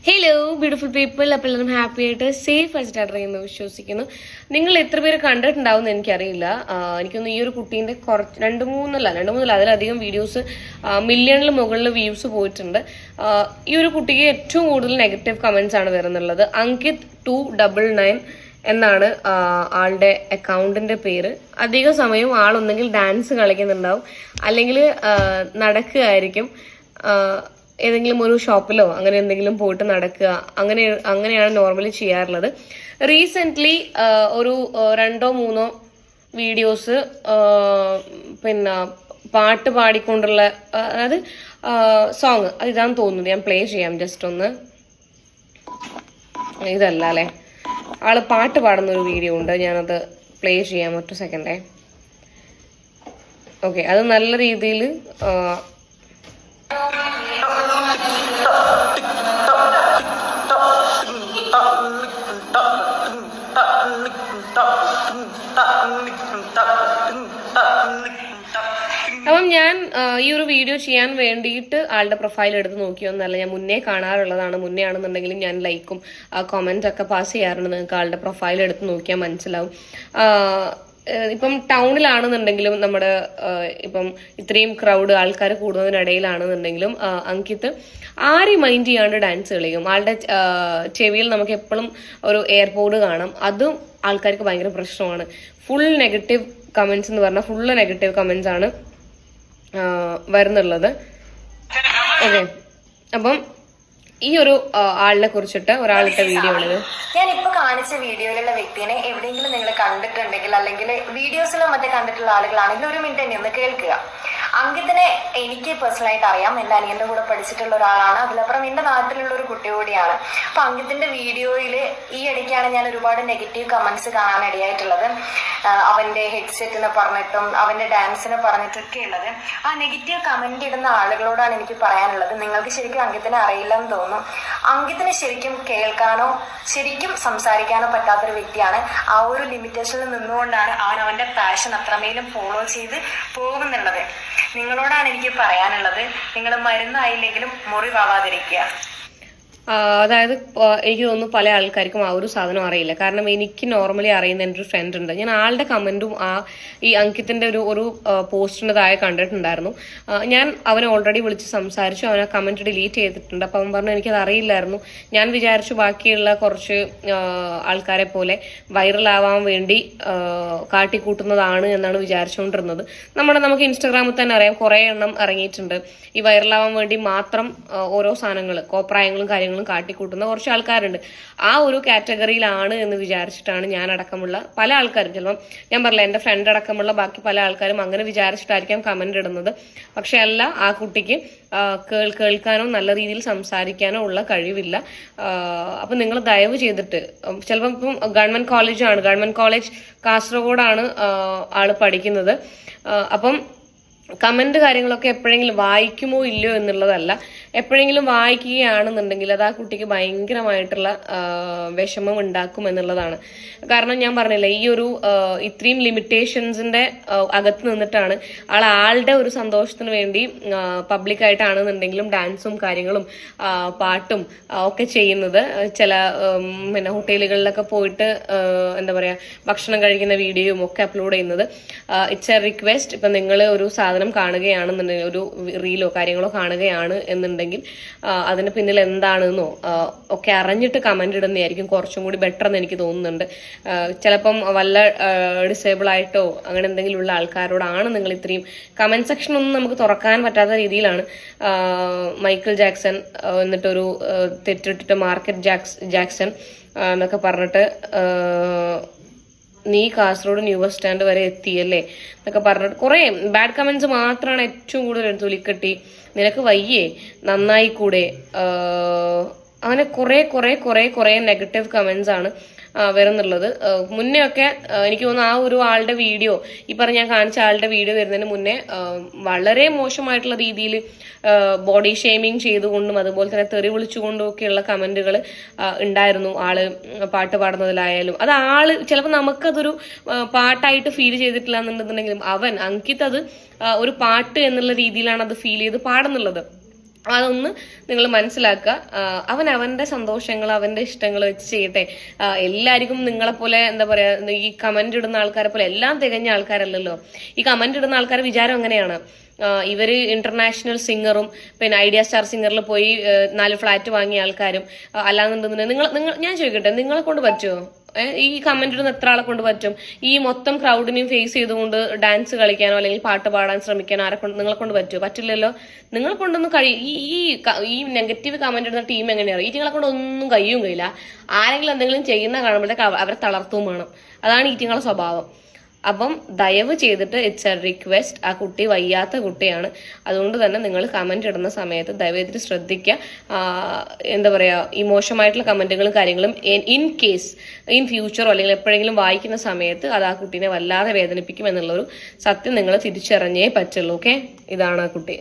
Hello beautiful people, അപ്പോൾ എല്ലാവരും happy ആയിട്ട് സേഫ് ആയിട്ട് അറിയുന്നു വിശ്വസിക്കുന്നു. നിങ്ങൾ എത്ര പേര് കണ്ടിട്ടുണ്ടാവും എന്ന് എനിക്കറിയില്ല. എനിക്കൊന്ന് ഈ ഒരു കുട്ടീന്റെ രണ്ട് മൂന്നല്ല അതിലധികം വീഡിയോസ് മില്യണിന് മുകളിൽ വ്യൂസ് പോയിട്ടുണ്ട്. ഈ ഒരു കുട്ടിക്ക് ഏറ്റവും കൂടുതൽ നെഗറ്റീവ് കമന്റ്സ് ആണ് വരുന്നുള്ളത്. അങ്കിത് 299 എന്നാണ് ആളുടെ അക്കൗണ്ടിന്റെ പേര്. അധിക സമയവും ആളൊന്നെങ്കിൽ ഡാൻസ് കളിക്കുന്നുണ്ടാവും, അല്ലെങ്കിൽ നടക്കുകയായിരിക്കും. ഏതെങ്കിലും ഒരു ഷോപ്പിലോ അങ്ങനെ എന്തെങ്കിലും പോയിട്ട് നടക്കുക, അങ്ങനെയാണ് നോർമലി ചെയ്യാറുള്ളത്. റീസെന്റ് ഒരു 2-3 വീഡിയോസ് പിന്നെ പാട്ട് പാടിക്കൊണ്ടുള്ള, അതായത് സോങ്, അത് ഇതാന്ന് തോന്നുന്നു. ഞാൻ പ്ലേ ചെയ്യാം ജസ്റ്റ് ഒന്ന്. ഇതല്ല അല്ലെ, ആള് പാട്ട് പാടുന്ന ഒരു വീഡിയോ ഉണ്ട്, ഞാനത് പ്ലേ ചെയ്യാം. ഒറ്റ സെക്കൻഡേ. ഓക്കെ, അത് നല്ല രീതിയിൽ അപ്പം ഞാൻ ഈ ഒരു വീഡിയോ ചെയ്യാൻ വേണ്ടിയിട്ട് ആളുടെ പ്രൊഫൈൽ എടുത്ത് നോക്കിയൊന്നല്ല. ഞാൻ മുന്നേ കാണാറുള്ളതാണ്. മുന്നേ ആണെന്നുണ്ടെങ്കിലും ഞാൻ ലൈക്കും കമന്റ് ഒക്കെ പാസ് ചെയ്യാറുണ്ട്. നിങ്ങൾക്ക് ആളുടെ പ്രൊഫൈൽ എടുത്ത് നോക്കിയാൽ മനസ്സിലാവും. ഇപ്പം ടൗണിലാണെന്നുണ്ടെങ്കിലും നമ്മുടെ ഇപ്പം ഇത്രയും ക്രൗഡ് ആൾക്കാർ കൂടുന്നതിനിടയിലാണെന്നുണ്ടെങ്കിലും അങ്കിത് ആരെയും മൈൻഡ് ചെയ്യാണ്ട് ഡാൻസ് കളിക്കും. ആളുടെ ചെവിയിൽ നമുക്ക് എപ്പോഴും ഒരു എയർപോഡ് കാണാം. അതും ആൾക്കാർക്ക് ഭയങ്കര പ്രശ്നമാണ്. ഫുൾ നെഗറ്റീവ് കമന്റ്സ് എന്ന് പറഞ്ഞാൽ ഫുള്ള് നെഗറ്റീവ് കമന്റ്സ് ആണ് വരുന്നുള്ളത്. ഓക്കെ, അപ്പം ഈ ഒരു ആളിനെ കുറിച്ചിട്ട് ഒരാളിട്ട വീഡിയോ ഉള്ളത്. ഞാൻ ഇപ്പൊ കാണിച്ച വീഡിയോയിലുള്ള വ്യക്തിനെ എവിടെയെങ്കിലും നിങ്ങൾ കണ്ടിട്ടുണ്ടെങ്കിൽ, അല്ലെങ്കിൽ വീഡിയോസിലോ മറ്റേ കണ്ടിട്ടുള്ള ആളുകളാണെങ്കിൽ 1 മിനിറ്റ് തന്നെ ഒന്ന് കേൾക്കുക. അങ്കിതിനെ എനിക്ക് പേഴ്സണലായിട്ട് അറിയാം. എൻ്റെ അനിയന്റെ കൂടെ പഠിച്ചിട്ടുള്ള ഒരാളാണ്. അതിലപ്പുറം എൻ്റെ നാട്ടിലുള്ള ഒരു കുട്ടി കൂടിയാണ്. അപ്പൊ അങ്കിതിന്റെ വീഡിയോയിൽ ഈ ഇടയ്ക്കാണ് ഞാൻ ഒരുപാട് നെഗറ്റീവ് കമന്റ്സ് കാണാൻ ഇടയായിട്ടുള്ളത്. അവന്റെ ഹെഡ്സെറ്റിനെ പറഞ്ഞിട്ടും അവന്റെ ഡാൻസിനെ പറഞ്ഞിട്ടൊക്കെ ഉള്ളത്. ആ നെഗറ്റീവ് കമന്റ് ഇടുന്ന ആളുകളോടാണ് എനിക്ക് പറയാനുള്ളത്, നിങ്ങൾക്ക് ശരിക്കും അങ്കിതിനെ അറിയില്ലെന്ന് തോന്നുന്നു. അങ്കിതിനെ ശരിക്കും കേൾക്കാനോ ശരിക്കും സംസാരിക്കാനോ പറ്റാത്തൊരു വ്യക്തിയാണ്. ആ ഒരു ലിമിറ്റേഷനിൽ നിന്നുകൊണ്ടാണ് അവൻ അവന്റെ പാഷൻ അത്രമേലും ഫോളോ ചെയ്ത് പോകുന്നുള്ളത്. നിങ്ങളോടാണ് എനിക്ക് പറയാനുള്ളത്, നിങ്ങൾ മരുന്നായില്ലെങ്കിലും മുറിവാവാതിരിക്കുക. അതായത് എനിക്ക് തോന്നുന്നു പല ആൾക്കാർക്കും ആ ഒരു സാധനം അറിയില്ല. കാരണം എനിക്ക് നോർമലി അറിയുന്ന എൻ്റെ ഒരു ഫ്രണ്ട് ഉണ്ട്. ഞാൻ ആളുടെ കമന്റും ഈ അങ്കിത്തിന്റെ ഒരു പോസ്റ്റിന്റെ താഴെ കണ്ടിട്ടുണ്ടായിരുന്നു. ഞാൻ അവനെ ഓൾറെഡി വിളിച്ച് സംസാരിച്ചു. അവനെ കമന്റ് ഡിലീറ്റ് ചെയ്തിട്ടുണ്ട്. അപ്പൊ അവൻ പറഞ്ഞു എനിക്കത് അറിയില്ലായിരുന്നു. ഞാൻ വിചാരിച്ചു ബാക്കിയുള്ള കുറച്ച് ആൾക്കാരെ പോലെ വൈറലാവാൻ വേണ്ടി കാട്ടിക്കൂട്ടുന്നതാണ് എന്നാണ് വിചാരിച്ചുകൊണ്ടിരുന്നത്. നമുക്ക് ഇൻസ്റ്റാഗ്രാമിൽ തന്നെ അറിയാം, കുറെ എണ്ണം ഇറങ്ങിയിട്ടുണ്ട് ഈ വൈറലാവാൻ വേണ്ടി മാത്രം ഓരോ സാധനങ്ങൾ, കോപ്രായങ്ങളും കാര്യങ്ങളും കാട്ടിക്കൂട്ടുന്ന കുറച്ച് ആൾക്കാരുണ്ട്. ആ ഒരു കാറ്റഗറിയിലാണ് എന്ന് വിചാരിച്ചിട്ടാണ് ഞാൻ അടക്കമുള്ള പല ആൾക്കാരും, ചിലപ്പം ഞാൻ പറഞ്ഞില്ല എൻ്റെ ഫ്രണ്ട് അടക്കമുള്ള ബാക്കി പല ആൾക്കാരും അങ്ങനെ വിചാരിച്ചിട്ടായിരിക്കാം കമന്റ് ഇടുന്നത്. പക്ഷെ അല്ല, ആ കുട്ടിക്ക് കേൾക്കാനോ നല്ല രീതിയിൽ സംസാരിക്കാനോ ഉള്ള കഴിവില്ല. അപ്പൊ നിങ്ങൾ ദയവ് ചെയ്തിട്ട്, ചിലപ്പം ഇപ്പം ഗവൺമെന്റ് കോളേജ് കാസർഗോഡാണ് ആള് പഠിക്കുന്നത്. അപ്പം കമന്റ് കാര്യങ്ങളൊക്കെ എപ്പോഴെങ്കിലും വായിക്കുമോ ഇല്ലയോ എന്നുള്ളതല്ല, എപ്പോഴെങ്കിലും വായിക്കുകയാണെന്നുണ്ടെങ്കിൽ അത് ആ കുട്ടിക്ക് ഭയങ്കരമായിട്ടുള്ള വിഷമം ഉണ്ടാക്കും എന്നുള്ളതാണ്. കാരണം ഞാൻ പറഞ്ഞില്ല, ഈ ഒരു ഇത്രയും ലിമിറ്റേഷൻസിന്റെ അകത്ത് നിന്നിട്ടാണ് ആളുടെ ഒരു സന്തോഷത്തിന് വേണ്ടി പബ്ലിക്കായിട്ടാണെന്നുണ്ടെങ്കിലും ഡാൻസും കാര്യങ്ങളും പാട്ടും ഒക്കെ ചെയ്യുന്നത്. ചില പിന്നെ ഹോട്ടലുകളിലൊക്കെ പോയിട്ട് എന്താ പറയാ ഭക്ഷണം കഴിക്കുന്ന വീഡിയോയും ഒക്കെ അപ്ലോഡ് ചെയ്യുന്നത്. It's A request. ഇപ്പൊ നിങ്ങൾ ഒരു സാധനം കാണുകയാണെന്നുണ്ടെങ്കിൽ, ഒരു റീലോ കാര്യങ്ങളോ കാണുകയാണ് എന്നുണ്ടെങ്കിൽ അതിന് പിന്നിൽ എന്താണെന്നോ ഒക്കെ അറിഞ്ഞിട്ട് കമന്റ് ഇടുന്നതായിരിക്കും കുറച്ചും കൂടി ബെറ്റർ എന്ന് എനിക്ക് തോന്നുന്നുണ്ട്. ചിലപ്പം വല്ല ഡിസേബിൾ ആയിട്ടോ അങ്ങനെ എന്തെങ്കിലും ഉള്ള ആൾക്കാരോടാണ് നിങ്ങൾ ഇത്രയും കമന്റ് സെക്ഷൻ ഒന്നും നമുക്ക് തുറക്കാൻ പറ്റാത്ത രീതിയിലാണ്. മൈക്കിൾ ജാക്സൺ എന്നിട്ടൊരു തെറ്റിട്ടിട്ട് മാർക്കറ്റ് ജാക്സൺ എന്നൊക്കെ പറഞ്ഞിട്ട് നീ കാസർഗോഡ് ന്യൂ ബസ് സ്റ്റാൻഡ് വരെ എത്തിയല്ലേ എന്നൊക്കെ പറഞ്ഞിട്ട് കുറെ ബാഡ് കമന്റ്സ് മാത്രമാണ് ഏറ്റവും കൂടുതൽ എടുത്ത് തൊലിക്കെട്ടി, നിനക്ക് വയ്യേ, നന്നായി കൂടെ, അങ്ങനെ കുറെ നെഗറ്റീവ് കമന്റ്സ് ആണ് വരുന്നുള്ളത്. മുന്നേ ഒക്കെ എനിക്ക് തോന്നുന്നു ആ ഒരു ആളുടെ വീഡിയോ, ഈ പറഞ്ഞ ഞാൻ കാണിച്ച ആളുടെ വീഡിയോ വരുന്നതിന് മുന്നേ വളരെ മോശമായിട്ടുള്ള രീതിയിൽ ബോഡി ഷെയ്മിങ് ചെയ്തുകൊണ്ടും അതുപോലെ തന്നെ തെറി വിളിച്ചുകൊണ്ടും ഒക്കെയുള്ള കമന്റുകൾ ഉണ്ടായിരുന്നു. ആള് പാട്ട് പാടുന്നതിലായാലും അത് ചിലപ്പോൾ നമുക്കതൊരു പാട്ടായിട്ട് ഫീൽ ചെയ്തിട്ടില്ല എന്നുണ്ടെന്നുണ്ടെങ്കിലും അങ്കിത് അത് ഒരു പാട്ട് എന്നുള്ള രീതിയിലാണ് അത് ഫീൽ ചെയ്ത് പാടുന്നുള്ളത്. അതൊന്ന് നിങ്ങൾ മനസ്സിലാക്കുക. അവൻ അവന്റെ സന്തോഷങ്ങൾ അവന്റെ ഇഷ്ടങ്ങൾ വെച്ച് ചെയ്യട്ടെ. എല്ലാവർക്കും നിങ്ങളെപ്പോലെ എന്താ പറയാ, ഈ കമന്റ് ഇടുന്ന ആൾക്കാരെ പോലെ എല്ലാം തികഞ്ഞ ആൾക്കാരല്ലല്ലോ. ഈ കമന്റ് ഇടുന്ന ആൾക്കാരുടെ വിചാരം അങ്ങനെയാണ്, ഇവര് ഇന്റർനാഷണൽ സിംഗറും പിന്നെ ഐഡിയ സ്റ്റാർ സിംഗറിൽ പോയി 4 ഫ്ലാറ്റ് വാങ്ങിയ ആൾക്കാരും അല്ലാന്നുണ്ടെന്നുണ്ടെങ്കിൽ ഞാൻ ചോദിക്കട്ടെ, നിങ്ങളെ കൊണ്ട് പറ്റുമോ? ഈ കമന്റ് ഇടുന്ന എത്ര ആളെ കൊണ്ട് പറ്റും? ഈ മൊത്തം ക്രൗഡിനെയും ഫേസ് ചെയ്തുകൊണ്ട് ഡാൻസ് കളിക്കാനോ അല്ലെങ്കിൽ പാട്ട് പാടാൻ ശ്രമിക്കാനോ നിങ്ങളെ കൊണ്ട് പറ്റുമോ? പറ്റില്ലല്ലോ. നിങ്ങളെ കൊണ്ടൊന്നും ഈ നെഗറ്റീവ് കമന്റ് ഇടുന്ന ടീം എങ്ങനെയാണ്? ഈറ്റിങ്ങളെ കൊണ്ട് ഒന്നും കഴിയില്ല. ആരെങ്കിലും എന്തെങ്കിലും ചെയ്യുന്ന കാണുമ്പോഴത്തേക്ക് അവരെ തളർത്തും വേണം. അതാണ് ഈറ്റിങ്ങളെ സ്വഭാവം. അപ്പം ദയവ് ചെയ്തിട്ട് ഇറ്റ്സ് എ റിക്വസ്റ്റ്, ആ കുട്ടി വയ്യാത്ത കുട്ടിയാണ്. അതുകൊണ്ട് തന്നെ നിങ്ങൾ കമന്റ് ഇടുന്ന സമയത്ത് ദയവ് ചെയ്തിട്ട് ശ്രദ്ധിക്കുക. എന്താ പറയാ, ഈ മോശമായിട്ടുള്ള കമന്റുകളും കാര്യങ്ങളും ഇൻ ഫ്യൂച്ചറോ അല്ലെങ്കിൽ എപ്പോഴെങ്കിലും വായിക്കുന്ന സമയത്ത് അത് ആ കുട്ടീനെ വല്ലാതെ വേദനിപ്പിക്കും എന്നുള്ളൊരു സത്യം നിങ്ങൾ തിരിച്ചറിഞ്ഞേ പറ്റുള്ളൂ. ഓക്കെ, ഇതാണ് ആ കുട്ടി.